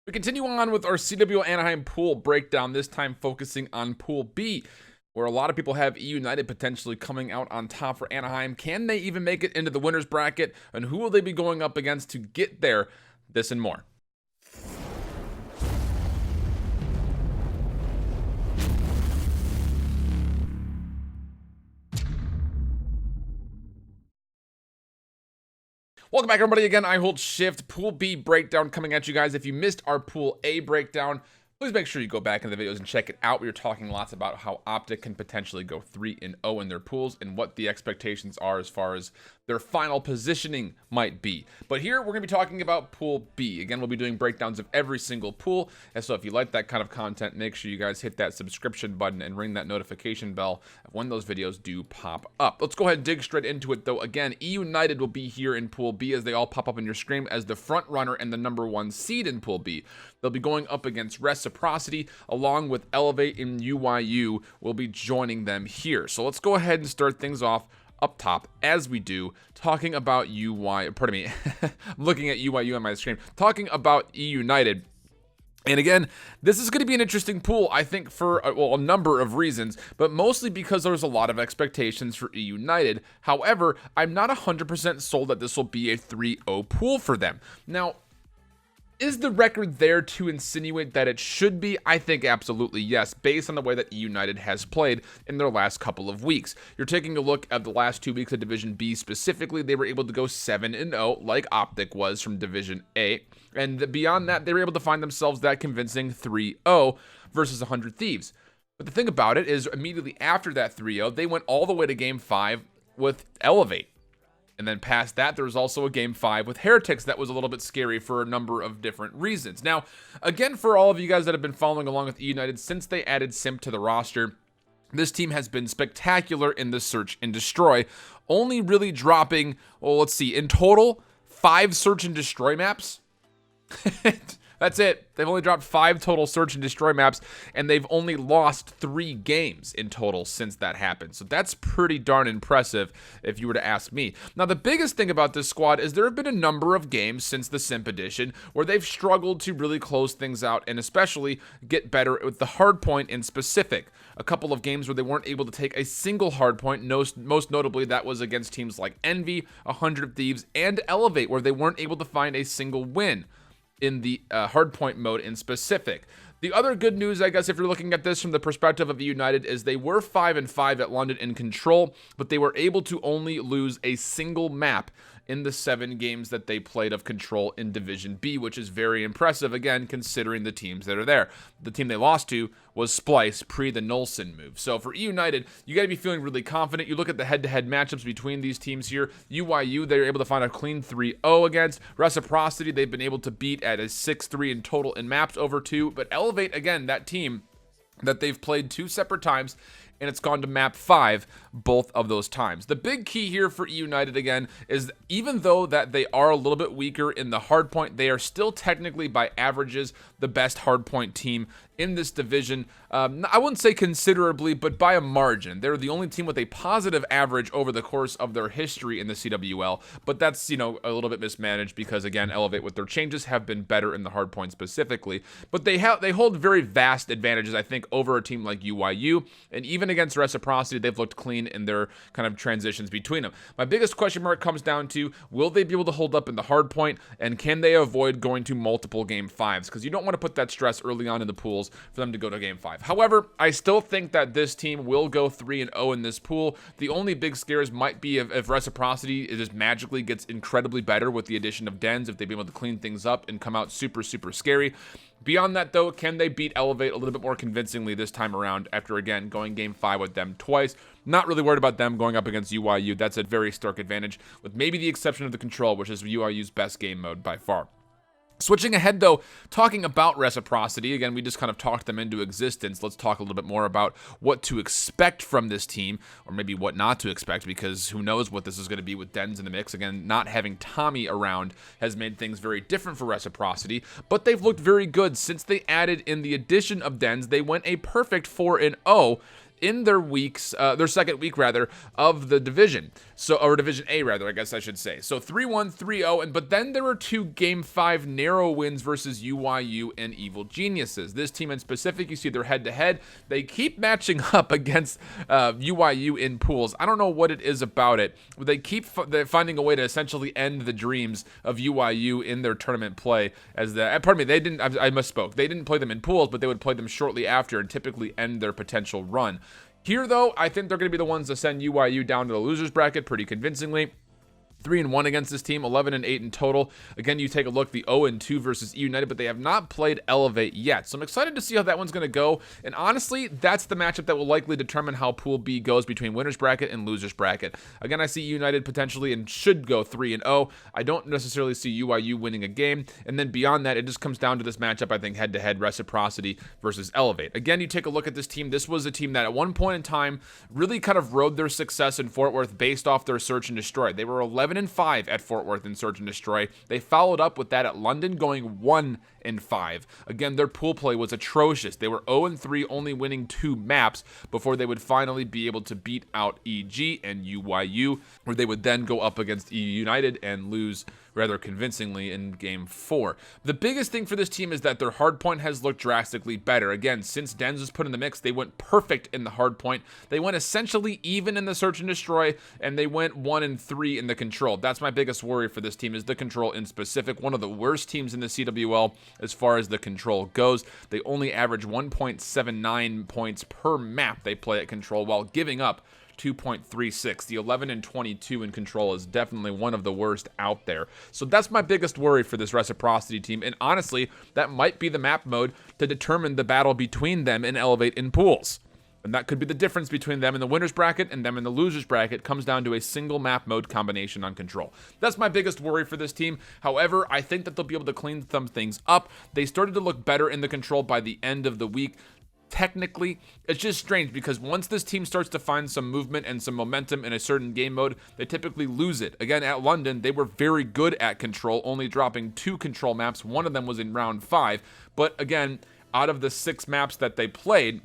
We continue on with our CWL Anaheim Pool breakdown, this time focusing on Pool B, where a lot of people have eUnited potentially coming out on top for Anaheim. Can they even make it into the winner's bracket? And who will they be going up against to get there? This and more. Welcome back, everybody. Again, IHOLDSHIFT Pool B breakdown coming at you guys. If you missed our Pool A breakdown, please make sure you go back into the videos and check it out. We were talking lots about how Optic can potentially go 3-0 in their pools and what the expectations are as far as their final positioning might be. But here we're going to be talking about Pool B. Again, we'll be doing breakdowns of every single pool. And so if you like that kind of content, make sure you guys hit that subscription button and ring that notification bell when those videos do pop up. Let's go ahead and dig straight into it, though. Again, eUnited will be here in Pool B as they all pop up on your screen as the front runner and the #1 seed in Pool B. They'll be going up against Reciprocity, along with Elevate and UYU will be joining them here. So let's go ahead and start things off up top, as we do, talking about I'm looking at UYU on my screen, talking about eUnited. And again, this is going to be an interesting pool, I think, for a number of reasons, but mostly because there's a lot of expectations for eUnited. However, I'm not 100% sold that this will be a 3-0 pool for them. Now, is the record there to insinuate that it should be? I think absolutely yes, based on the way that eUnited has played in their last couple of weeks. You're taking a look at the last 2 weeks of Division B specifically. They were able to go 7-0 like Optic was from Division A. And beyond that, they were able to find themselves that convincing 3-0 versus 100 Thieves. But the thing about it is immediately after that 3-0, they went all the way to Game 5 with Elevate. And then past that, there was also a Game 5 with Heretics that was a little bit scary for a number of different reasons. Now, again, for all of you guys that have been following along with eUnited, since they added Simp to the roster, this team has been spectacular in the Search and Destroy, only really dropping, well, let's see, in total, 5 Search and Destroy maps. That's it. They've only dropped 5 total Search and Destroy maps, and they've only lost 3 games in total since that happened. So that's pretty darn impressive if you were to ask me. Now, the biggest thing about this squad is there have been a number of games since the Simp Edition where they've struggled to really close things out and especially get better with the hardpoint in specific. A couple of games where they weren't able to take a single hardpoint, most notably that was against teams like Envy, 100 Thieves, and Elevate, where they weren't able to find a single win in the hardpoint mode in specific. The other good news, I guess, if you're looking at this from the perspective of eUnited, is they were 5-5 at London in Control, but they were able to only lose a single map in the 7 games that they played of Control in Division B, which is very impressive, again, considering the teams that are there. The team they lost to was Splice pre the Nolson move. So for eUnited, you got to be feeling really confident. You look at the head-to-head matchups between these teams here. UYU, they were able to find a clean 3-0 against. Reciprocity, they've been able to beat at a 6-3 in total in maps over 2. But Elevate, again, that team that they've played 2 separate times, and it's gone to map 5 both of those times. The big key here for eUnited, again, is even though that they are a little bit weaker in the hardpoint, they are still technically by averages the best hardpoint team in this division. I wouldn't say considerably, but by a margin. They're the only team with a positive average over the course of their history in the CWL, but that's, you know, a little bit mismanaged because, again, Elevate with their changes have been better in the hardpoint specifically. But they hold very vast advantages, I think, over a team like UYU, and even against Reciprocity, they've looked clean in their kind of transitions between them. My biggest question mark comes down to, will they be able to hold up in the hardpoint, and can they avoid going to multiple Game 5s? Because you don't want to put that stress early on in the pools for them to go to Game 5. However, I still think that this team will go 3-0 in this pool. The only big scares might be if Reciprocity just magically gets incredibly better with the addition of Dens, if they've been able to clean things up and come out super, super scary. Beyond that, though, can they beat Elevate a little bit more convincingly this time around after, again, going Game 5 with them twice? Not really worried about them going up against UYU. That's a very stark advantage, with maybe the exception of the Control, which is UYU's best game mode by far. Switching ahead, though, talking about Reciprocity, again, we just kind of talked them into existence. Let's talk a little bit more about what to expect from this team, or maybe what not to expect, because who knows what this is going to be with Dens in the mix. Again, not having Tommy around has made things very different for Reciprocity, but they've looked very good since they added in the addition of Dens. They went a perfect 4-0 in their second week rather of the division. So, or Division A rather, I guess I should say. So 3-1, 3-0, but then there were 2 Game 5 narrow wins versus UYU and Evil Geniuses. This team in specific, you see their head-to-head. They keep matching up against UYU in pools. I don't know what it is about it, but they keep finding a way to essentially end the dreams of UYU in their tournament play. Pardon me, they didn't. I misspoke. They didn't play them in pools, but they would play them shortly after and typically end their potential run. Here, though, I think they're going to be the ones to send UYU down to the losers bracket pretty convincingly. 3-1 against this team, 11-8 in total. Again, you take a look, the 0-2 versus eUnited, but they have not played Elevate yet. So I'm excited to see how that one's going to go. And honestly, that's the matchup that will likely determine how Pool B goes between winners bracket and losers bracket. Again, I see eUnited potentially and should go 3-0. I don't necessarily see UYU winning a game. And then beyond that, it just comes down to this matchup, I think, head-to-head Reciprocity versus Elevate. Again, you take a look at this team. This was a team that at one point in time really kind of rode their success in Fort Worth based off their search and destroy. They were 11-5 at Fort Worth in Search and Destroy. They followed up with that at London, going 1-5. Again, their pool play was atrocious. They were 0-3, only winning 2 maps before they would finally be able to beat out EG and UYU, where they would then go up against eUnited and lose rather convincingly in Game 4. The biggest thing for this team is that their hardpoint has looked drastically better. Again, since Denz was put in the mix, they went perfect in the hardpoint. They went essentially even in the Search and Destroy, and they went 1-3 in the control. That's my biggest worry for this team, is the control in specific. One of the worst teams in the CWL as far as the control goes. They only average 1.79 points per map they play at control while giving up 2.36. The 11-22 in control is definitely one of the worst out there. So that's my biggest worry for this Reciprocity team. And honestly, that might be the map mode to determine the battle between them and Elevate in pools. And that could be the difference between them in the winners bracket and them in the losers bracket. Comes down to a single map mode combination on control. That's my biggest worry for this team. However, I think that they'll be able to clean some things up. They started to look better in the control by the end of the week. Technically, it's just strange because once this team starts to find some movement and some momentum in a certain game mode, they typically lose it. Again, at London, they were very good at control, only dropping 2 control maps. One of them was in round 5. But again, out of the 6 maps that they played,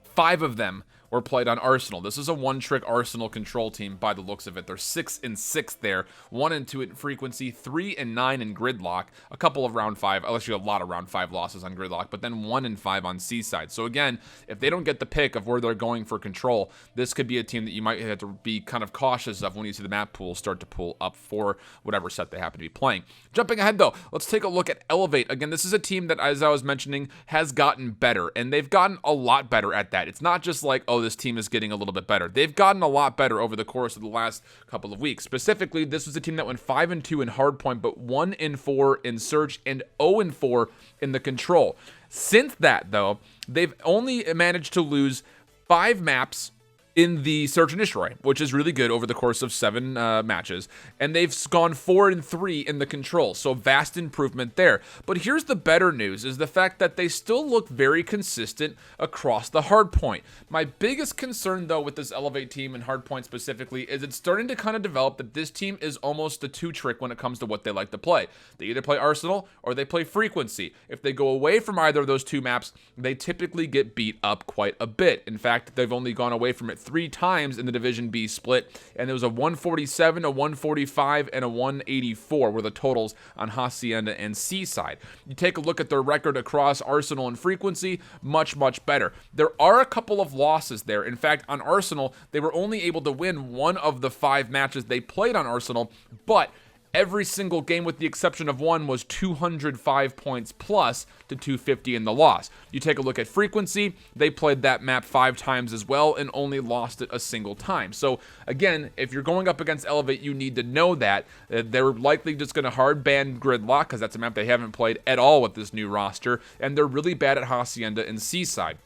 5 of them were played on Arsenal. This is a one-trick Arsenal control team by the looks of it. They're 6-6 there, 1-2 in frequency, 3-9 in gridlock, a couple of round 5, unless you have a lot of round 5 losses on gridlock, but then 1-5 on Seaside. So again, if they don't get the pick of where they're going for control, this could be a team that you might have to be kind of cautious of when you see the map pool start to pull up for whatever set they happen to be playing. Jumping ahead though, let's take a look at Elevate. Again, this is a team that, as I was mentioning, has gotten better, and they've gotten a lot better at that. It's not just like, oh, this team is getting a little bit better. They've gotten a lot better over the course of the last couple of weeks. Specifically, this was a team that went 5-2 in hardpoint, but 1-4 in search and 0-4 in the control. Since that, though, they've only managed to lose 5 maps in the Search and Destroy, which is really good over the course of 7 matches. And they've gone 4-3 in the control, so vast improvement there. But here's the better news, is the fact that they still look very consistent across the hardpoint. My biggest concern, though, with this Elevate team and hardpoint specifically, is it's starting to kind of develop that this team is almost a 2-trick when it comes to what they like to play. They either play Arsenal or they play Frequency. If they go away from either of those 2 maps, they typically get beat up quite a bit. In fact, they've only gone away from it 3 times in the Division B split, and there was a 147, a 145, and a 184 were the totals on Hacienda and Seaside. You take a look at their record across Arsenal and Frequency, much, much better. There are a couple of losses there. In fact, on Arsenal, they were only able to win 1 of the 5 matches they played on Arsenal, but every single game, with the exception of 1, was 205 points plus to 250 in the loss. You take a look at Frequency, they played that map 5 times as well and only lost it a single time. So again, if you're going up against Elevate, you need to know that they're likely just going to hard ban Gridlock, because that's a map they haven't played at all with this new roster, and they're really bad at Hacienda and Seaside.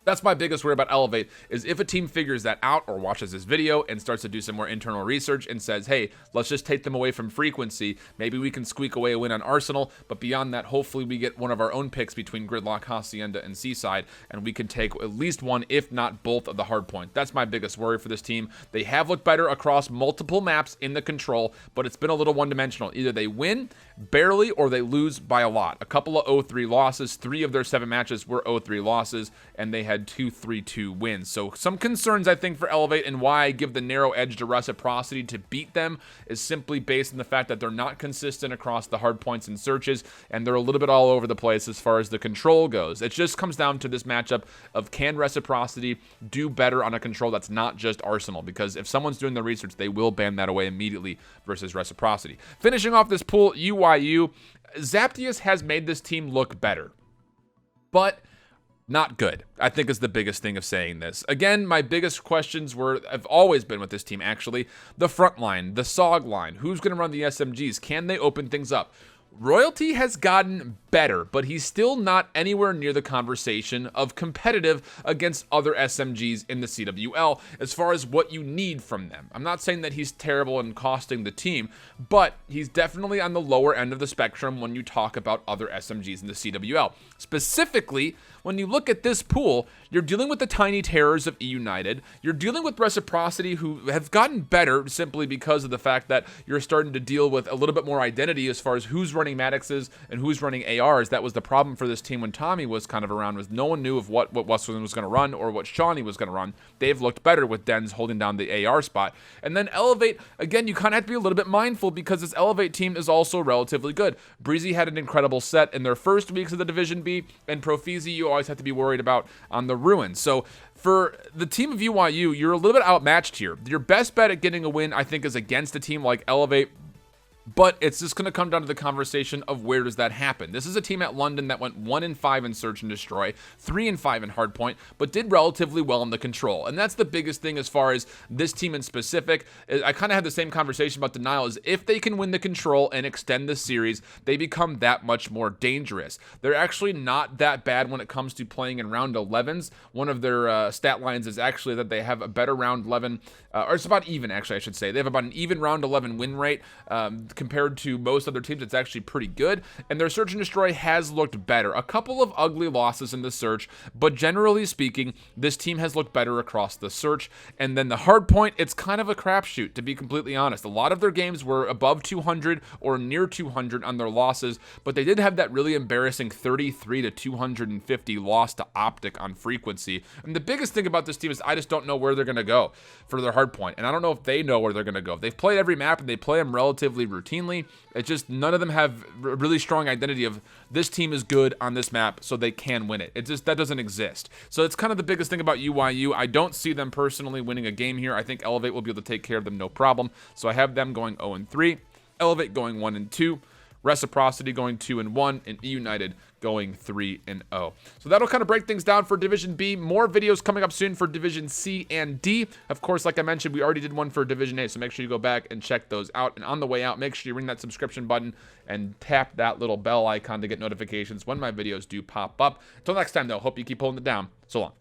That's my biggest worry about Elevate, is if a team figures that out or watches this video and starts to do some more internal research and says, hey, let's just take them away from Frequency, maybe we can squeak away a win on Arsenal, but beyond that, hopefully we get one of our own picks between Gridlock, Hacienda, and Seaside, and we can take at least one, if not both, of the hardpoint. That's my biggest worry for this team. They have looked better across multiple maps in the control, but it's been a little one-dimensional. Either they win barely or they lose by a lot. A couple of 0-3 losses, 3 of their 7 matches were 0-3 losses, and they had 2 3-2 wins. So some concerns, I think, for Elevate, and why I give the narrow edge to Reciprocity to beat them is simply based on the fact that they're not consistent across the hard points and searches, and they're a little bit all over the place as far as the control goes. It just comes down to this matchup of, can Reciprocity do better on a control that's not just Arsenal? Because if someone's doing the research, they will ban that away immediately versus Reciprocity. Finishing off this pool, UYU, Zaptius has made this team look better, but not good, I think, is the biggest thing of saying this. Again, my biggest questions have always been with this team, actually. The front line, the SOG line, who's going to run the SMGs? Can they open things up? Royalty has gotten better, but he's still not anywhere near the conversation of competitive against other SMGs in the CWL as far as what you need from them. I'm not saying that he's terrible and costing the team, but he's definitely on the lower end of the spectrum when you talk about other SMGs in the CWL. Specifically, when you look at this pool, you're dealing with the tiny terrors of eUnited. You're dealing with Reciprocity, who have gotten better simply because of the fact that you're starting to deal with a little bit more identity as far as who's running Maddoxes and who's running ARs. That was the problem for this team when Tommy was kind of around, was no one knew of what Westland was going to run or what Shawnee was going to run. They've looked better with Dens holding down the AR spot. And then Elevate, again, you kind of have to be a little bit mindful because this Elevate team is also relatively good. Breezy had an incredible set in their first weeks of the Division B, and Profizi you always have to be worried about on the Ruins. So for the team of UYU, you're a little bit outmatched here. Your best bet at getting a win, I think, is against a team like Elevate. But it's just going to come down to the conversation of where does that happen. This is a team at London that went 1-5 in Search and Destroy, 3-5 in Hardpoint, but did relatively well in the control. And that's the biggest thing as far as this team in specific. I kind of had the same conversation about Denial, is if they can win the control and extend the series, they become that much more dangerous. They're actually not that bad when it comes to playing in round 11s. One of their stat lines is actually that they have a better round 11, or it's about even, actually, I should say. They have about an even round 11 win rate. Compared to most other teams, it's actually pretty good, and their Search and Destroy has looked better. A couple of ugly losses in the Search, but generally speaking, this team has looked better across the Search. And then the Hardpoint, it's kind of a crapshoot, to be completely honest. A lot of their games were above 200 or near 200 on their losses, but they did have that really embarrassing 33-250 loss to Optic on frequency. And the biggest thing about this team is I just don't know where they're going to go for their Hardpoint, and I don't know if they know where they're going to go. They've played every map, and they play them relatively routinely. It's just none of them have a really strong identity of this team is good on this map, so they can win it. It just, that doesn't exist. So it's kind of the biggest thing about UYU. I don't see them personally winning a game here. I think Elevate will be able to take care of them no problem. So I have them going 0-3, Elevate going 1-2, Reciprocity going 2-1, and eUnited going 3-0. So that'll kind of break things down for Division B. More videos coming up soon for Division C and D. Of course, like I mentioned, we already did one for Division A, so make sure you go back and check those out. And on the way out, make sure you ring that subscription button and tap that little bell icon to get notifications when my videos do pop up. Until next time, though, hope you keep holding it down. So long.